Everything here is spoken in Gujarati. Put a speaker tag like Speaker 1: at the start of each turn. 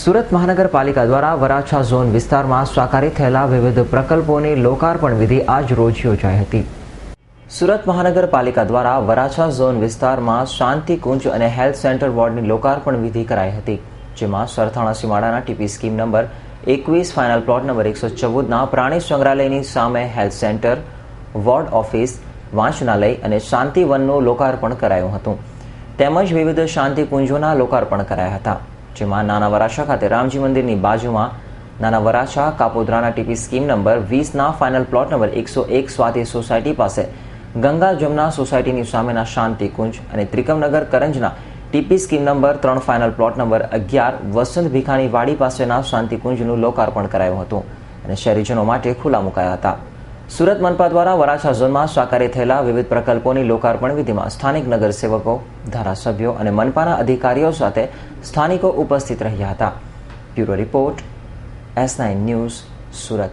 Speaker 1: સુરત મહાનગરપાલિકા દ્વારા વરાછા ઝોન વિસ્તારમાં સાકારી થયેલા વિવિધ પ્રકલ્પોની લોકાર્પણ વિધિ આજ રોજ યોજાઈ હતી. સુરત મહાનગરપાલિકા દ્વારા વરાછા ઝોન વિસ્તારમાં શાંતિ કુંજ અને હેલ્થ સેન્ટર વોર્ડની લોકાર્પણ વિધિ કરાઈ હતી, જેમાં સરથાણા સીમાડાના TP scheme number 21 final plot number 114ના પ્રાણી સંગ્રહાલયની સામે હેલ્થ સેન્ટર, વોર્ડ ઓફિસ, વાંચનાલય અને શાંતિ વનનું લોકાર્પણ કરાયું હતું. તેમજ વિવિધ શાંતિ કુંજોના લોકાર્પણ કરાયા હતા, જેમાં નાના વરાછા ખાતે રામજી મંદિરની બાજુમાં નાના વરાછા કાપોદ્રાના ટીપી સ્કીમ નંબર 20ના final plot number 101 Swati society પાસે, ગંગા જમના સોસાયટીની સામેના શાંતિ કુંજ અને ત્રિકમનગર કરંજના TP scheme number 3 final plot number 11 Vasant ભીખાની વાડી પાસેના શાંતિ કુંજનું લોકાર્પણ કરાયું હતું અને શહેરીજનો માટે ખુલ્લા મુકાયા હતા. સુરત મનપા દ્વારા વરાછા ઝોનમાં સાકારી થયેલા વિવિધ પ્રકલ્પોની લોકાર્પણ વિધિમાં સ્થાનિક નગરસેવકો, ધારાસભ્યો અને મનપાના અધિકારીઓ સાથે સ્થાનિકો ઉપસ્થિત રહ્યા હતા. Bureau report, S9 news, Surat.